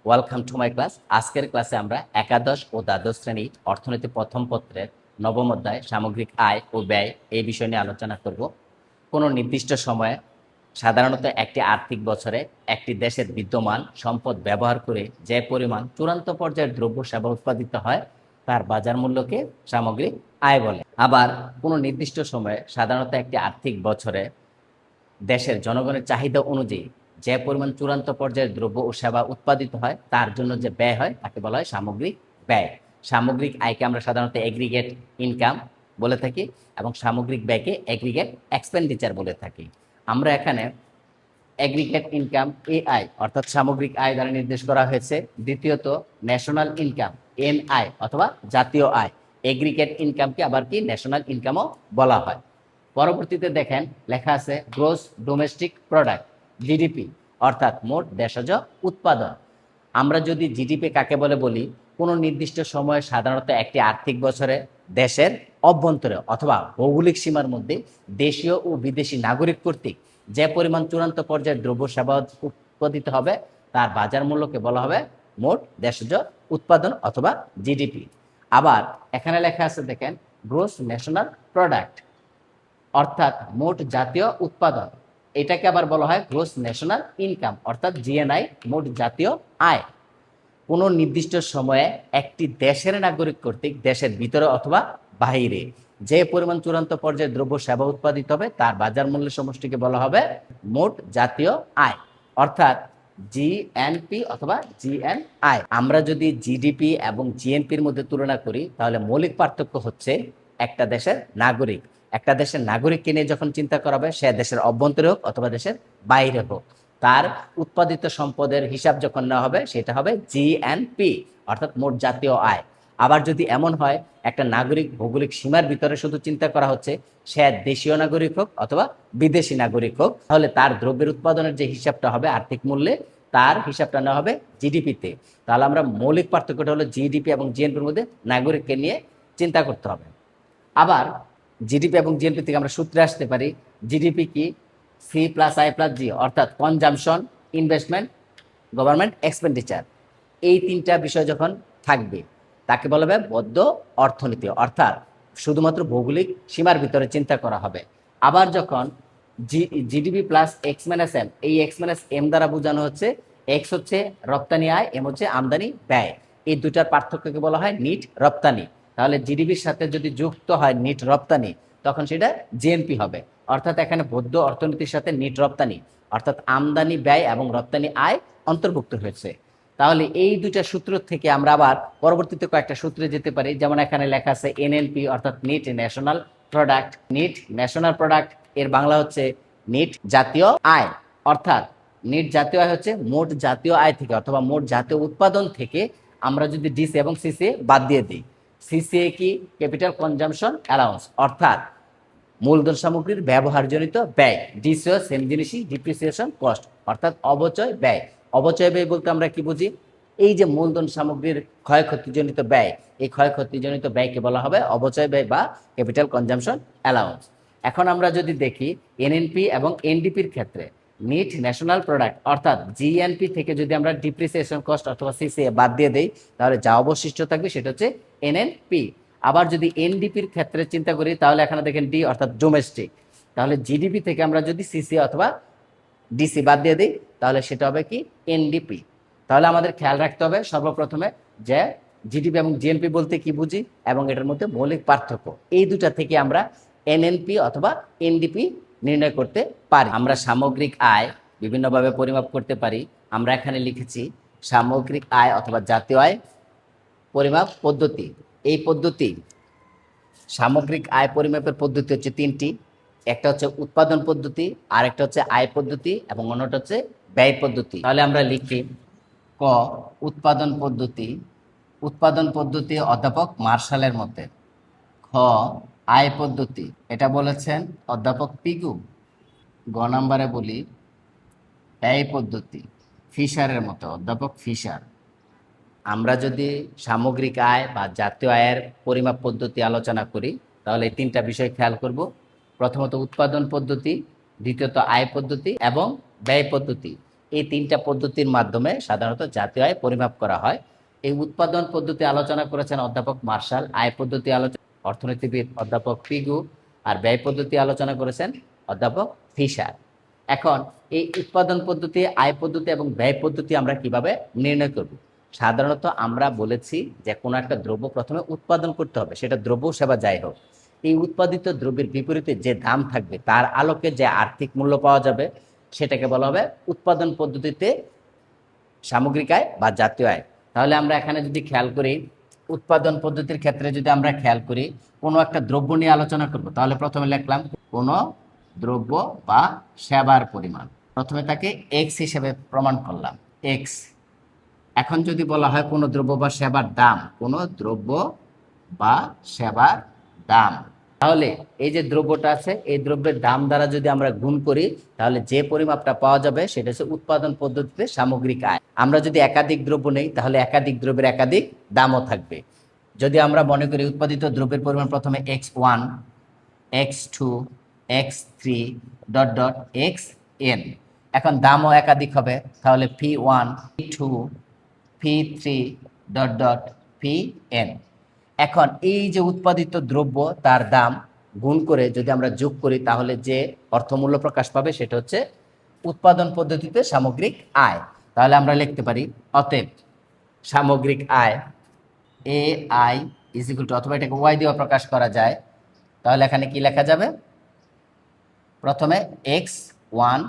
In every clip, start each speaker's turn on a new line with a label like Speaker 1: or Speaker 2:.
Speaker 1: Welcome to my class. আজকের ক্লাসে আমরা একাদশ ও দ্বাদশ শ্রেণী অর্থনীতি প্রথম পত্রের নবম অধ্যায় সামগ্রিক আয় ও ব্যয় এই বিষয় নিয়ে আলোচনা করব। কোনো নির্দিষ্ট সময়ে সাধারণত একটি আর্থিক বছরে একটি দেশের বিদ্যমান সম্পদ ব্যবহার করে যে পরিমাণ চূড়ান্ত পর্যায়ের দ্রব্য সেবা উৎপাদিত হয় তার বাজার মূল্যকে সামগ্রিক আয় বলে। আবার কোনো নির্দিষ্ট সময়ে সাধারণত একটি আর্থিক বছরে দেশের জনগণের চাহিদা অনুযায়ী যে পরিমাণ চূড়ান্ত পর্যায়ের দ্রব্য ও সেবা উৎপাদিত হয় তার জন্য যে ব্যয় হয় তাকে বলা হয় সামগ্রিক ব্যয়। সামগ্রিক আয়কে আমরা সাধারণত এগ্রিগেট ইনকাম বলে থাকি এবং সামগ্রিক ব্যয়কে এগ্রিগেট এক্সপেন্ডিচার বলে থাকি। আমরা এখানে এগ্রিগেট ইনকাম এআই অর্থাৎ সামগ্রিক আয় দ্বারা নির্দেশ করা হয়েছে। দ্বিতীয়ত ন্যাশনাল ইনকাম এনআই অথবা জাতীয় আয়। এগ্রিগেট ইনকামকে আবার কি ন্যাশনাল ইনকামও বলা হয়। পরবর্তীতে দেখেন লেখা আছে গ্রোস ডোমেস্টিক প্রোডাক্ট জিডিপি অর্থাৎ মোট দেশজ উৎপাদন। আমরা যদি জিডিপি কাকে বলে বলি, কোনো নির্দিষ্ট সময়ে সাধারণত একটি আর্থিক বছরে দেশের অভ্যন্তরে অথবা ভৌগোলিক সীমার মধ্যে দেশীয় ও বিদেশি নাগরিক কর্তৃক যে পরিমাণ চূড়ান্ত পর্যায়ের দ্রব্য সেবা উৎপাদিত হবে তার বাজার মূল্যকে বলা হবে মোট দেশজ উৎপাদন অথবা জিডিপি। আবার এখানে লেখা আছে দেখেন গ্রোস ন্যাশনাল প্রোডাক্ট অর্থাৎ মোট জাতীয় উৎপাদন। এটাকে আবার বলা হয় গ্রোস ন্যাশনাল ইনকাম অর্থাৎ জিএনআই, মোট জাতীয় আয়। কোনো নির্দিষ্ট সময়ে একটি দেশের নাগরিক কর্তৃক দেশের ভিতরে অথবা বাহিরে যে পরিমাণ চূড়ান্ত পর্যায়ে দ্রব্য সেবা উৎপাদিত হবে তার বাজার মূল্যের সমষ্টিকে বলা হবে মোট জাতীয় আয় অর্থাৎ জিএনপি অথবা জিএনআই। আমরা যদি জিডিপি এবং জিএনপির মধ্যে তুলনা করি তাহলে মৌলিক পার্থক্য হচ্ছে একটা দেশের নাগরিক। একটা দেশের নাগরিককে নিয়ে যখন চিন্তা করা হবে, সে দেশের অভ্যন্তরে হোক অথবা দেশের বাইরে হোক, তার উৎপাদিত সম্পদের হিসাব যখন নেওয়া হবে সেটা হবে জিএনপি অর্থাৎ মোট জাতীয় আয়। আবার যদি এমন হয় একটা নাগরিক ভৌগোলিক সীমার ভিতরে শুধু চিন্তা করা হচ্ছে, সে দেশীয় নাগরিক হোক অথবা বিদেশি নাগরিক হোক, তাহলে তার দ্রব্যের উৎপাদনের যে হিসাবটা হবে আর্থিক মূল্যে, তার হিসাবটা নেওয়া হবে জিডিপিতে। তাহলে আমরা মৌলিক পার্থক্যটা হলো জিডিপি এবং জিএনপির মধ্যে নাগরিককে নিয়ে চিন্তা করতে হবে। আবার জিডিপি এবং জিএনপি থেকে আমরা সূত্রে আসতে পারি জিডিপি কি সি প্লাস আই প্লাস জি অর্থাৎ কনজামশন, ইনভেস্টমেন্ট, গভর্নমেন্ট এক্সপেন্ডিচার। এই তিনটা বিষয় যখন থাকবে তাকে বলা হবে বদ্ধ অর্থনীতি অর্থাৎ শুধুমাত্র ভৌগোলিক সীমার ভিতরে চিন্তা করা হবে। আবার যখন GDP plus X minus M, এই এক্স মাইনাস এম দ্বারা বোঝানো হচ্ছে এক্স হচ্ছে রপ্তানি আয়, এম হচ্ছে আমদানি ব্যয়। এই দুটার পার্থক্যকে বলা হয় নিট রপ্তানি। তাহলে জিডিপির সাথে যদি যুক্ত হয় নিট রপ্তানি তখন সেটা জিএনপি হবে। অর্থাৎ এখানে বদ্ধ অর্থনীতির সাথে নিট রপ্তানি অর্থাৎ আমদানি ব্যয় এবং রপ্তানি আয় অন্তর্ভুক্ত হয়েছে। তাহলে এই দুইটা সূত্র থেকে আমরা আবার পরবর্তীতে কয়েকটা সূত্রে যেতে পারি। যেমন এখানে লেখা আছে এনএনপি অর্থাৎ net national product. Net national product এর বাংলা হচ্ছে নিট জাতীয় আয় অর্থাৎ নিট জাতীয় আয় হচ্ছে মোট জাতীয় আয় থেকে অথবা মোট জাতীয় উৎপাদন থেকে আমরা যদি ডিসি এবং সিসিএ বাদ দিয়ে দিই। সিসিএ কি ক্যাপিটাল কনজামশন অ্যালাউন্স অর্থাৎ মূলধন সামগ্রীর ব্যবহারজনিত ব্যয়। ডিসিও সেম জিনিসই ডিপ্রিসিয়েশন কস্ট অর্থাৎ অবচয় ব্যয়। অবচয় ব্যয় বলতে আমরা কি বুঝি? এই যে মূলধন সামগ্রীর ক্ষয়ক্ষতিজনিত ব্যয়, এই ক্ষয়ক্ষতিজনিত ব্যয়কে বলা হবে অবচয় ব্যয় বা ক্যাপিটাল কনজামশন অ্যালাউন্স। এখন আমরা যদি দেখি এনএনপি এবং এনডিপির ক্ষেত্রে নিট ন্যাশনাল প্রোডাক্ট অর্থাৎ জিএনপি থেকে যদি আমরা ডিপ্রিসিয়েশন কস্ট অথবা সিসিএ বাদ দিয়ে দিই তাহলে যা অবশিষ্ট থাকবে সেটা হচ্ছে এনএনপি। আবার যদি এনডিপির ক্ষেত্রে চিন্তা করি তাহলে এখানে দেখেন ডি অর্থাৎ ডোমেস্টিক। তাহলে জিডিপি থেকে আমরা যদি সিসি অথবা ডিসি বাদ দিয়ে দিই তাহলে সেটা হবে কি এনডিপি। তাহলে আমাদের খেয়াল রাখতে হবে সর্বপ্রথমে যে জিডিপি এবং জিএনপি বলতে কি বুঝি এবং এটার মধ্যে মৌলিক পার্থক্য। এই দুটা থেকে আমরা এনএনপি অথবা এনডিপি নির্ণয় করতে পারি। আমরা সামগ্রিক আয় বিভিন্নভাবে পরিমাপ করতে পারি। আমরা এখানে লিখেছি সামগ্রিক আয় অথবা জাতীয় আয় পরিমাপ পদ্ধতি। এই পদ্ধতি সামগ্রিক আয় পরিমাপের পদ্ধতি হচ্ছে তিনটি। একটা হচ্ছে উৎপাদন পদ্ধতি, আরেকটা হচ্ছে আয় পদ্ধতি এবং অন্যটা হচ্ছে ব্যয় পদ্ধতি। তাহলে আমরা লিখি ক উৎপাদন পদ্ধতি। উৎপাদন পদ্ধতি অধ্যাপক মার্শালের মতে। খ আয় পদ্ধতি, এটা বলেছেন অধ্যাপক পিগু। গ নাম্বারে বলি ব্যয় পদ্ধতি ফিশারের মতো, অধ্যাপক ফিশার। আমরা যদি সামগ্রিক আয় বা জাতীয় আয়ের পরিমাপ পদ্ধতি আলোচনা করি তাহলে এই তিনটা বিষয় খেয়াল করব। প্রথমত উৎপাদন পদ্ধতি, দ্বিতীয়ত আয় পদ্ধতি এবং ব্যয় পদ্ধতি। এই তিনটা পদ্ধতির মাধ্যমে সাধারণত জাতীয় আয় পরিমাপ করা হয়। এই উৎপাদন পদ্ধতি আলোচনা করেছেন অধ্যাপক মার্শাল, আয় পদ্ধতি আলোচনা অর্থনীতিবিদ অধ্যাপক পিগু, আর ব্যয় পদ্ধতি আলোচনা করেছেন অধ্যাপক ফিশার। এখন এই উৎপাদন পদ্ধতি, আয় পদ্ধতি এবং ব্যয় পদ্ধতি আমরা কিভাবে নির্ণয় করব? সাধারণত আমরা বলেছি যে কোনো একটা দ্রব্য প্রথমে উৎপাদন করতে হবে, সেটা দ্রব্য সেবা যাই হোক। এই উৎপাদিত দ্রব্যের বিপরীতে যে দাম থাকবে তার আলোকে যে আর্থিক মূল্য পাওয়া যাবে সেটাকে বলা হবে উৎপাদন পদ্ধতিতে সামগ্রিক আয় বা জাতীয় আয়। তাহলে আমরা এখানে যদি খেয়াল করি, উৎপাদন পদ্ধতির ক্ষেত্রে যদি আমরা খেয়াল করি, কোনো একটা দ্রব্য নিয়ে আলোচনা করব, তাহলে প্রথমে লিখলাম কোনো দ্রব্য বা সেবার পরিমাণ, প্রথমে তাকে এক্স হিসেবে প্রমাণ করলাম, এক্স। এখন যদি বলা হয় কোনো দ্রব্য বা সেবার দাম, কোনো দ্রব্য বা সেবার দাম, তাহলে এই যে দ্রব্যটা আছে এই দ্রব্যের দাম দ্বারা যদি আমরা গুণ করি তাহলে যে পরিমাপটা পাওয়া যাবে সেটা হচ্ছে উৎপাদন পদ্ধতিতে সামগ্রিক আয়। আমরা যদি একাধিক দ্রব্য নেই তাহলে একাধিক দ্রব্যের একাধিক দামও থাকবে। যদি আমরা মনে করি উৎপাদিত দ্রব্যের পরিমাণ প্রথমে x1, x2, x3 dot dot xn, এখন দামও একাধিক হবে, তাহলে p1, p2, p3 dot dot pn। এখন এই যে উৎপাদিত দ্রব্য তার দাম গুণ করে যদি আমরা যোগ করি তাহলে যে অর্থমূল্য প্রকাশ পাবে সেটা হচ্ছে উৎপাদন পদ্ধতিতে সামগ্রিক আয়। তাহলে আমরা লিখতে পারি অতএব সামগ্রিক আয় এ আই ইজ ইকুয়াল টু, অথবা এটাকে ওয়াই দিয়ে প্রকাশ করা যায়, তাহলে এখানে কি লেখা যাবে? প্রথমে x1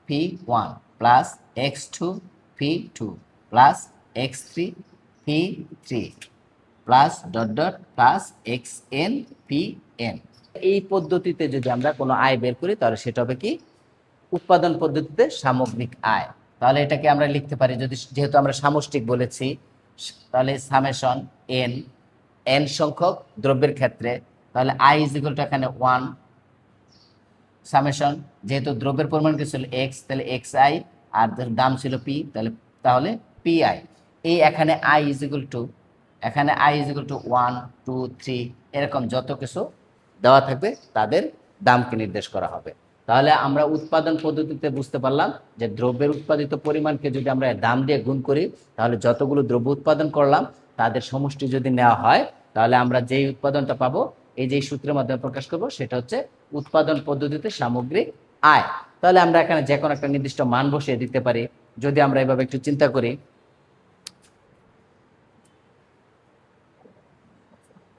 Speaker 1: p1 plus x2 p2 plus x3 p3 plus dot dot plus xn pn। এই পদ্ধতিতে যদি আমরা কোনো আয় বের করি তাহলে সেটা হবে কি? উৎপাদন পদ্ধতিতে সামগ্রিক আয়। তাহলে এটাকে আমরা লিখতে পারি, যদি যেহেতু আমরা সামষ্টিক বলেছি তাহলে সামেশন এন, এন সংখ্যক দ্রব্যের ক্ষেত্রে, তাহলে আই ইজ ইকুয়াল টু এখানে 1 সামেশন, যেহেতু দ্রব্যের পরিমাণ কি ছিল এক্স, তাহলে এক্স আই, আর দাম ছিল পি, তাহলে পি আই। এই এখানে আই ইজ ইকুয়াল টু, এখানে আই ইজ ইকুয়াল টু 1 2 3 এরকম যত কিছু দেওয়া থাকবে তাদের দামকে নির্দেশ করা হবে। তাহলে আমরা উৎপাদন পদ্ধতিতে বুঝতে পারলাম যে দ্রব্যের উৎপাদিত পরিমাণকে যদি আমরা দাম দিয়ে গুণ করি তাহলে যতগুলো দ্রব্য উৎপাদন করলাম তাদের সমষ্টি যদি নেওয়া হয় তাহলে আমরা যেই উৎপাদনটা পাবো এই যে সূত্রের মাধ্যমে প্রকাশ করব সেটা হচ্ছে উৎপাদন পদ্ধতিতে সামগ্রিক আয়। তাহলে আমরা এখানে যে কোনো একটা নির্দিষ্ট মান বসিয়ে দিতে পারি। যদি আমরা এভাবে একটু চিন্তা করি,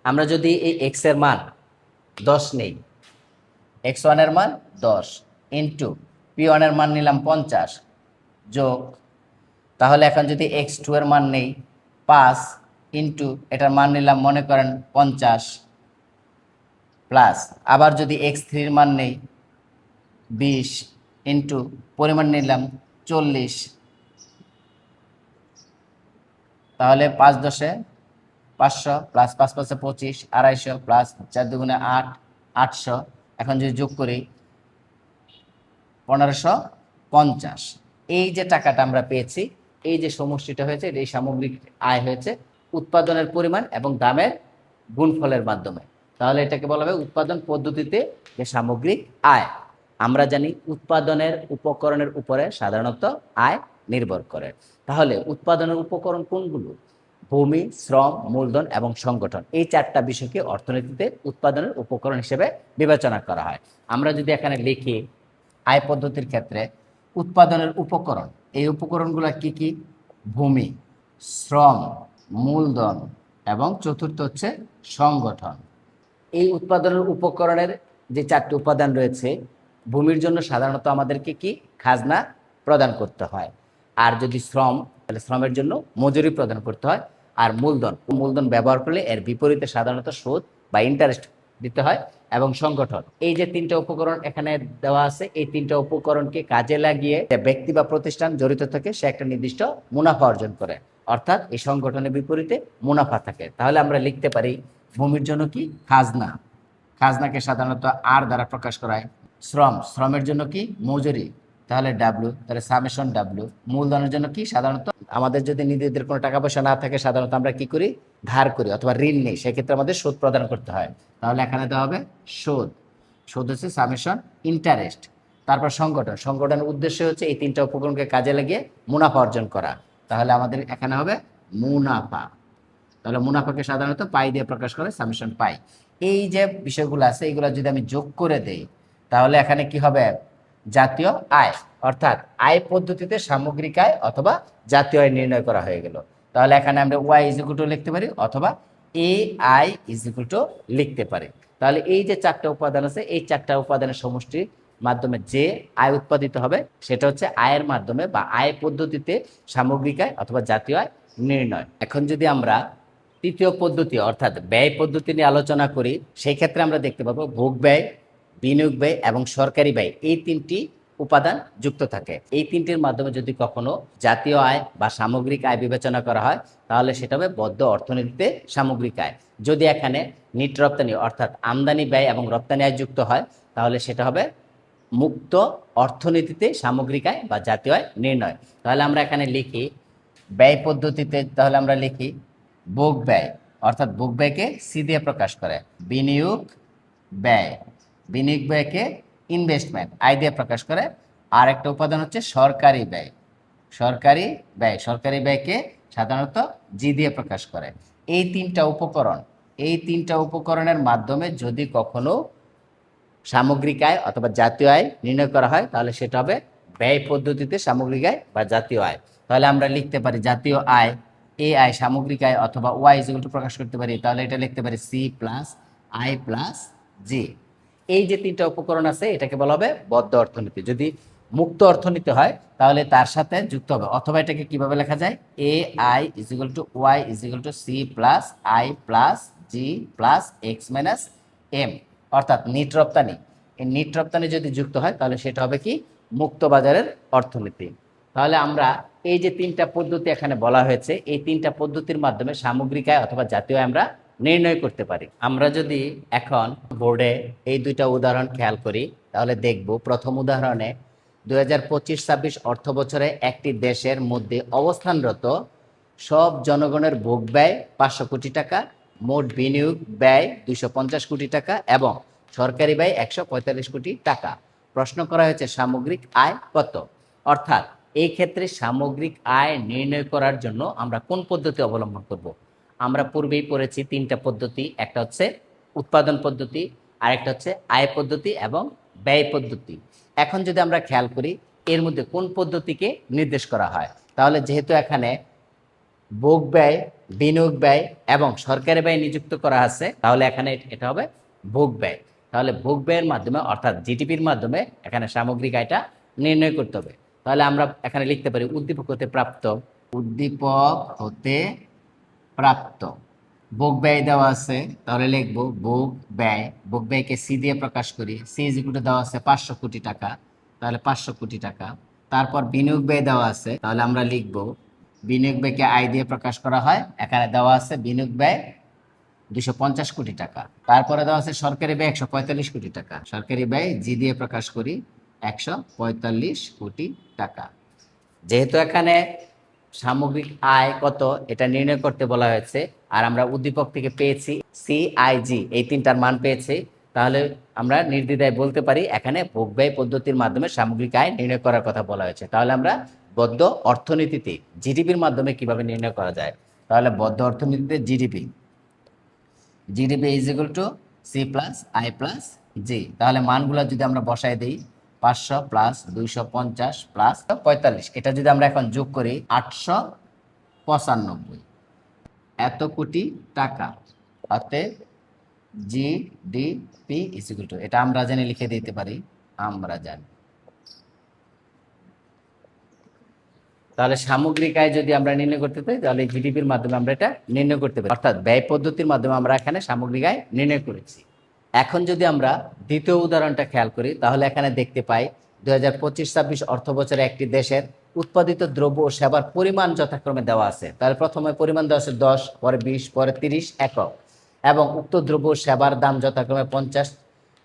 Speaker 1: আমরা যদি এই এক্স এর মান 10 নেই, x1 এর মান 10 ইন্টু p1 এর মান নিলাম 50 যোগ, তাহলে এখন যদি x2 এর মান নেই 5 ইন্টু এটার মান নিলাম মনে করেন 50 প্লাস, আবার যদি x3 এর মান নেই 20 ইন্টু পরিমাণ নিলাম 40, তাহলে 5 10 500 প্লাস 5 5 25 250 প্লাস 4 2 8 800, এখন যদি যোগ করি 1550। এই যে টাকাটা আমরা পেয়েছি, এই যে সমষ্টিটা হয়েছে এই সামগ্রিক আয় হয়েছে উৎপাদনের পরিমাণ এবং দামের গুণফলের মাধ্যমে। তাহলে এটাকে বলা হবে উৎপাদন পদ্ধতিতে যে সামগ্রিক আয়। আমরা জানি উৎপাদনের উপকরণের উপরে সাধারণত আয় নির্ভর করে। তাহলে উৎপাদনের উপকরণ কোনগুলো? ভূমি, শ্রম, মূলধন এবং সংগঠন। এই চারটা বিষয়কে অর্থনীতিতে উৎপাদনের উপকরণ হিসেবে বিবেচনা করা হয়। আমরা যদি এখানে লিখি আয় পদ্ধতির ক্ষেত্রে উৎপাদনের উপকরণ, এই উপকরণগুলো কি কি? ভূমি, শ্রম, মূলধন এবং চতুর্থ হচ্ছে সংগঠন। এই উৎপাদনের উপকরণের যে চারটি উপাদান রয়েছে, ভূমির জন্য সাধারণত আমাদেরকে কি খাজনা প্রদান করতে হয়, আর যদি শ্রম তাহলে শ্রমের জন্য মজুরি প্রদান করতে হয়, আর মূলধন ব্যবহার করলে এর বিপরীতে সাধারণত সুদ বা ইন্টারেস্ট দিতে হয়, এবং সংগঠন। এই যে তিনটা উপকরণ এখানে দেওয়া আছে, এই তিনটা উপকরণকে কাজে লাগিয়ে ব্যক্তি বা প্রতিষ্ঠান জড়িত থাকে, সে একটা নির্দিষ্ট মুনাফা অর্জন করে, অর্থাৎ এই সংগঠনের বিপরীতে মুনাফা থাকে। তাহলে আমরা লিখতে পারি ভূমির জন্য কি? খাজনা, খাজনাকে সাধারণত আর দ্বারা প্রকাশ করা হয়। শ্রমের জন্য কি? মজুরি, তাহলে ডাব্লিউ, তাহলে সামেশন ডাব্লিউ। মূলধনের জন্য কি? সাধারণত আমাদের যদি নিজেদের কোনো টাকা পয়সা না থাকে সাধারণত আমরা কি করি? ধার করি অথবা ঋণ নেই, সেক্ষেত্রে আমাদের সুদ প্রদান করতে হয়, তাহলে এখানে দেওয়া হবে সুদ। সুদ হচ্ছে সামেশন ইন্টারেস্ট। তারপর সংগঠন, সংগঠনের উদ্দেশ্য হচ্ছে এই তিনটা উপকরণকে কাজে লাগিয়ে মুনাফা অর্জন করা। তাহলে আমাদের এখানে হবে মুনাফা। তাহলে মুনাফাকে সাধারণত পাই দিয়ে প্রকাশ করে, সামেশন পাই। এই যে বিষয়গুলো আছে এগুলো যদি আমি যোগ করে দেই তাহলে এখানে কি হবে, জাতীয় আয়, অর্থাৎ আয় পদ্ধতিতে সামগ্রিক আয় অথবা জাতীয় আয় নির্ণয় করা হয়ে গেল। তাহলে এখানে আমরা ওয়াই ইজ ইকুয়াল টু লিখতে পারি অথবা এ আই ইজ ইকুয়াল টু লিখতে পারি। তাহলে এই যে চারটা উপাদান আছে এই চারটা উপাদানের সমষ্টির মাধ্যমে যে আয় উৎপাদিত হবে সেটা হচ্ছে আয়ের মাধ্যমে বা আয় পদ্ধতিতে সামগ্রিক আয় অথবা জাতীয় আয় নির্ণয়। এখন যদি আমরা তৃতীয় পদ্ধতি অর্থাৎ ব্যয় পদ্ধতি নিয়ে আলোচনা করি, সেই ক্ষেত্রে আমরা দেখতে পাবো ভোগ ব্যয়, বিনিয়োগ ব্যয় এবং সরকারি ব্যয়, এই তিনটি উপাদান যুক্ত থাকে। এই তিনটির মাধ্যমে যদি কখনো জাতীয় আয় বা সামগ্রিক আয় বিবেচনা করা হয় তাহলে সেটা হবে বদ্ধ অর্থনীতিতে সামগ্রিক আয়। যদি এখানে নিট রপ্তানি অর্থাৎ আমদানি ব্যয় এবং রপ্তানি আয় যুক্ত হয় তাহলে সেটা হবে মুক্ত অর্থনীতিতে সামগ্রিক আয় বা জাতীয় আয় নির্ণয়। তাহলে আমরা এখানে লিখি ব্যয় পদ্ধতিতে, তাহলে আমরা লিখি ভোগ ব্যয়, অর্থাৎ ভোগ ব্যয়কে সি দিয়ে প্রকাশ করে, বিনিয়োগ ব্যয়, বিনিয়োগ ব্যয়কে ইনভেস্টমেন্ট আই দিয়ে প্রকাশ করে। আর একটা উপাদান হচ্ছে সরকারি ব্যয়, সরকারি ব্যয়, সরকারি ব্যয়কে সাধারণত জি দিয়ে প্রকাশ করে। এই তিনটা উপকরণ, এই তিনটা উপকরণের মাধ্যমে যদি কখনো সামগ্রিক আয় অথবা জাতীয় আয় নির্ণয় করা হয় তাহলে সেটা হবে ব্যয় পদ্ধতিতে সামগ্রিক আয় বা জাতীয় আয়। তাহলে আমরা লিখতে পারি জাতীয় আয় এ আয় সামগ্রিক আয় অথবা ওয়াই ইজ ইকুয়াল টু প্রকাশ করতে পারি, তাহলে এটা লিখতে পারি সি প্লাস আই প্লাস জি। এই যে তিনটা উপকরণ আছে এটাকে বলা হবে বদ্ধ অর্থনীতি। যদি মুক্ত অর্থনীতি হয় তাহলে তার সাথে যুক্ত হবে, অথবা এটাকে কিভাবে লেখা যায়, এ I is equal to Y is equal to C plus I plus G plus X minus M, অর্থাৎ নিট রপ্তানি। এই নিট রপ্তানি যদি যুক্ত হয় তাহলে সেটা হবে কি, মুক্ত বাজারের অর্থনীতি। তাহলে আমরা এই যে তিনটা পদ্ধতি এখানে বলা হয়েছে এই তিনটা পদ্ধতির মাধ্যমে সামগ্রিক আয় অথবা জাতীয় আয় আমরা নির্ণয় করতে পারি। আমরা যদি এখন বোর্ডে এই দুইটা উদাহরণ খেয়াল করি তাহলে দেখব প্রথম উদাহরণে 2025-26 অর্থ বছরে একটি দেশের মধ্যে অবস্থানরত সব জনগণের ভোগ ব্যয় 500 কোটি টাকা, মোট বিনিয়োগ ব্যয় 250 কোটি টাকা এবং সরকারি ব্যয় 145 কোটি টাকা। প্রশ্ন করা হয়েছে সামগ্রিক আয় কত। অর্থাৎ এই ক্ষেত্রে সামগ্রিক আয় নির্ণয় করার জন্য আমরা কোন পদ্ধতি অবলম্বন করব। আমরা পূর্বেই পড়েছি তিনটা পদ্ধতি, একটা হচ্ছে উৎপাদন পদ্ধতি, আরেকটা হচ্ছে আয় পদ্ধতি এবং ব্যয় পদ্ধতি। এখন যদি আমরা খেয়াল করি এর মধ্যে কোন পদ্ধতিকে নির্দেশ করা হয়, তাহলে যেহেতু এখানে ভোগ ব্যয়, বিনিয়োগ ব্যয় এবং সরকারি ব্যয় নিযুক্ত করা আছে তাহলে এখানে এটা হবে ভোগ ব্যয়। তাহলে ভোগ ব্যয়ের মাধ্যমে অর্থাৎ জিডিপির মাধ্যমে এখানে সামগ্রিক আয়টা নির্ণয় করতে হবে। তাহলে আমরা এখানে লিখতে পারি উদ্দীপক হতে প্রাপ্ত, উদ্দীপক হতে প্রাপ্ত ভোগ ব্যয় দেওয়া আছে তাহলে লিখবো ভোগ ব্যয়, ভোগ ব্যয়কে সি দিয়ে প্রকাশ করি, সি ইজ ইকুয়াল টু দেওয়া আছে 500 কোটি টাকা, তাহলে 500 কোটি টাকা। তারপর বিনিয়োগ ব্যয় দেওয়া আছে তাহলে আমরা লিখবো বিনিয়োগ ব্যয়কে আই দিয়ে প্রকাশ করা হয়, এখানে দেওয়া আছে বিনিয়োগ ব্যয় 250 কোটি টাকা। তারপরে দেওয়া আছে সরকারি ব্যয় 145 কোটি টাকা, সরকারি ব্যয় জি দিয়ে প্রকাশ করি 145 কোটি টাকা। যেহেতু এখানে সামগ্রিক আয় কত এটা নির্ণয় করতে বলা হয়েছে আর আমরা উদ্দীপক থেকে পেয়েছি সিআইজি, এই তিনটার মান পেয়েছি, তাহলে আমরা নির্দ্বিধায় বলতে পারি এখানে ভোগ ব্যয় পদ্ধতির মাধ্যমে সামগ্রিক আয় নির্ণয় করার কথা বলা হয়েছে। তাহলে আমরা বদ্ধ অর্থনীতিতে জিডিপির মাধ্যমে কিভাবে নির্ণয় করা যায়, তাহলে বদ্ধ অর্থনীতিতে GDP, GDP is equal to C plus I plus G. তাহলে মানগুলো যদি আমরা বসাই দিই 500 প্লাস 250 প্লাস 45, এটা যদি আমরা এখন যোগ করি 895 এত কোটি টাকা। অতএব জিডিপি ইজ ইকুয়াল টু, এটা আমরা জানি লিখে দিতে পারি, আমরা জানি। তাহলে সামগ্রিক আয় যদি আমরা নির্ণয় করতে চাই তাহলে জিডিপির মাধ্যমে আমরা এটা নির্ণয় করতে পারি, অর্থাৎ ব্যয় পদ্ধতির মাধ্যমে আমরা এখানে সামগ্রিক আয় নির্ণয় করেছি। এখন যদি আমরা দ্বিতীয় উদাহরণটা খেয়াল করি তাহলে এখানে দেখতে পাই 2025-26 অর্থ বছরে একটি দেশের উৎপাদিত দ্রব্য ও সেবার পরিমাণ যথাক্রমে দেওয়া আছে। তাহলে প্রথমে পরিমাণ দেওয়া আছে 10, পরে 20, পরে 30 একক এবং উক্ত দ্রব্য ও সেবার দাম যথাক্রমে 50,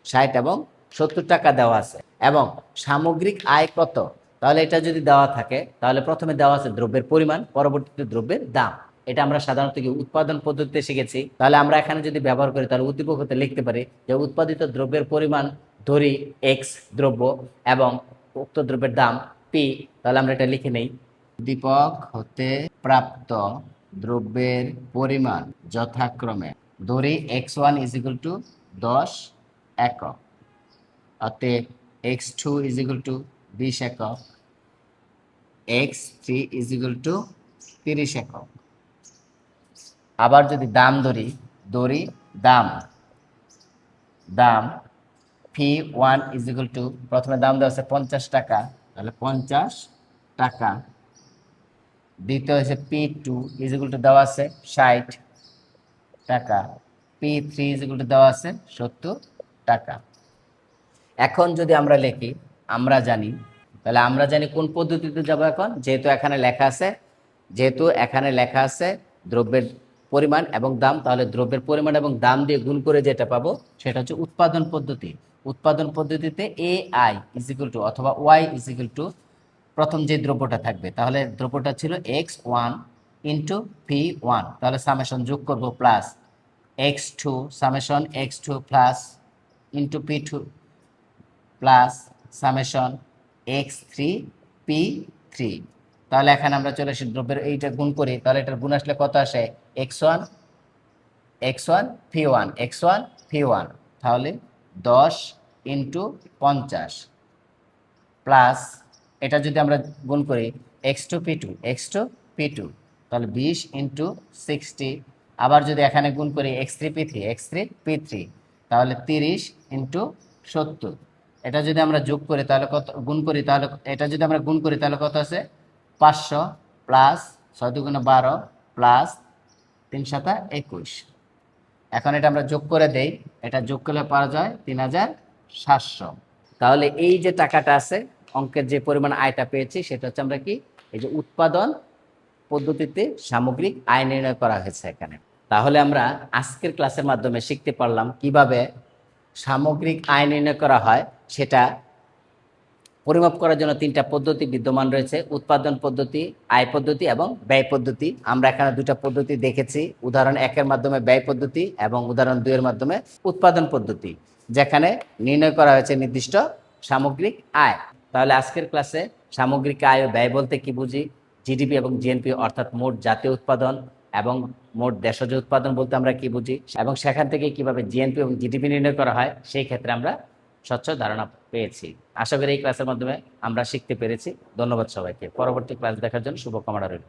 Speaker 1: 60 এবং 70 টাকা দেওয়া আছে। এবং সামগ্রিক আয় কত, তাহলে এটা যদি দেওয়া থাকে তাহলে প্রথমে দেওয়া আছে দ্রব্যের পরিমাণ, পরবর্তীতে দ্রব্যের দাম। এটা আমরা সাধারণত কি উৎপাদন পদ্ধতিতে শিখেছি। তাহলে আমরা এখানে যদি ব্যবহার করি তাহলে উদ্দীপক হতে লিখতে পারি যে উৎপাদিত দ্রব্যের পরিমাণ ধরি এক্স দ্রব্য এবং উক্ত দ্রব্যের দাম পি, তাহলে আমরা এটা লিখে নেই। উদ্দীপক হতে প্রাপ্ত দ্রব্যের পরিমাণ যথাক্রমে ধরি x1 ইজ ইকুয়াল টু 10 একক, অতএব x2 ইজ ইকুয়াল টু 20 একক, x3 ইজ ইকুয়াল টু 30 একক। আবার যদি দাম ধরি দাম P1 ইজ ইকুয়াল টু, প্রথমে দাম দেওয়া আছে 50 টাকা, তাহলে 50 টাকা। দ্বিতীয় হচ্ছে P2 ইজ ইকুয়াল টু দেওয়া আছে 60 টাকা, P3 ইজ ইকুয়াল টু দেওয়া আছে 70 টাকা। এখন যদি আমরা লিখি আমরা জানি, তাহলে আমরা জানি কোন পদ্ধতিতে যাব এখন, যেহেতু এখানে লেখা আছে দ্রব্যের পরিমাণ এবং দাম, তাহলে দ্রব্যের পরিমাণ এবং দাম দিয়ে গুণ করে যেটা পাবো সেটা হচ্ছে উৎপাদন পদ্ধতি। উৎপাদন পদ্ধতিতে AI ইজ ইকুয়াল টু অথবা Y ইজ ইকুয়াল টু প্রথম যে দ্রব্যটা থাকবে, তাহলে দ্রব্যটা ছিল x1 ইন্টু P1, তাহলে সামেশন যোগ করব plus x2 summation x2 plus into P2 plus summation x3 P3। তাহলে এখানে আমরা চলে আসি দ্রব্যের এইটা গুণ করি, তাহলে এটার গুণ আসলে কত আসে x1 P1, তাহলে 10 ইন্টু 50 প্লাস এটা যদি আমরা গুণ করি x2 P2, তাহলে 20 ইন্টু 60। আবার যদি এখানে গুণ করি x3 P3, তাহলে 30 ইন্টু 70। এটা যদি আমরা যোগ করি তাহলে কত, গুণ করি তাহলে এটা যদি আমরা গুণ করি তাহলে কত আছে 500 প্লাস 6 দুগুণে 12 প্লাস 3 সাতা 21। এখন এটা আমরা যোগ করে দেই, এটা যোগ করলে পাওয়া যায় 3700। তাহলে এই যে টাকাটা আছে, অঙ্কের যে পরিমাণ আয়টা পেয়েছি সেটা হচ্ছে আমরা কি, এই যে উৎপাদন পদ্ধতিতে সামগ্রিক আয় নির্ণয় করা হয়েছে এখানে। তাহলে আমরা আজকের ক্লাসের মাধ্যমে শিখতে পারলাম কিভাবে সামগ্রিক আয় নির্ণয় করা হয়। সেটা পরিমাপ করার জন্য 3টা পদ্ধতি বিদ্যমান রয়েছে, উৎপাদন পদ্ধতি, আয় পদ্ধতি এবং ব্যয় পদ্ধতি। আমরা এখানে 2টা পদ্ধতি দেখেছি, উদাহরণ 1-এর মাধ্যমে ব্যয় পদ্ধতি এবং উদাহরণ 2-এর মাধ্যমে উৎপাদন পদ্ধতি, যেখানে নির্ণয় করা হয়েছে নির্দিষ্ট সামগ্রিক আয়। তাহলে আজকের ক্লাসে সামগ্রিক আয় ও ব্যয় বলতে কি বুঝি, জিডিপি এবং জিএনপি অর্থাৎ মোট জাতীয় উৎপাদন এবং মোট দেশজ উৎপাদন বলতে আমরা কি বুঝি, এবং সেখান থেকে কিভাবে জিএনপি এবং জিডিপি নির্ণয় করা হয় সেই ক্ষেত্রে আমরা স্বচ্ছ ধারণা পেয়েছি। আশা করি এই ক্লাসের মাধ্যমে আমরা শিখতে পেরেছি। ধন্যবাদ সবাইকে। পরবর্তী ক্লাস দেখার জন্য শুভকামনা রইল।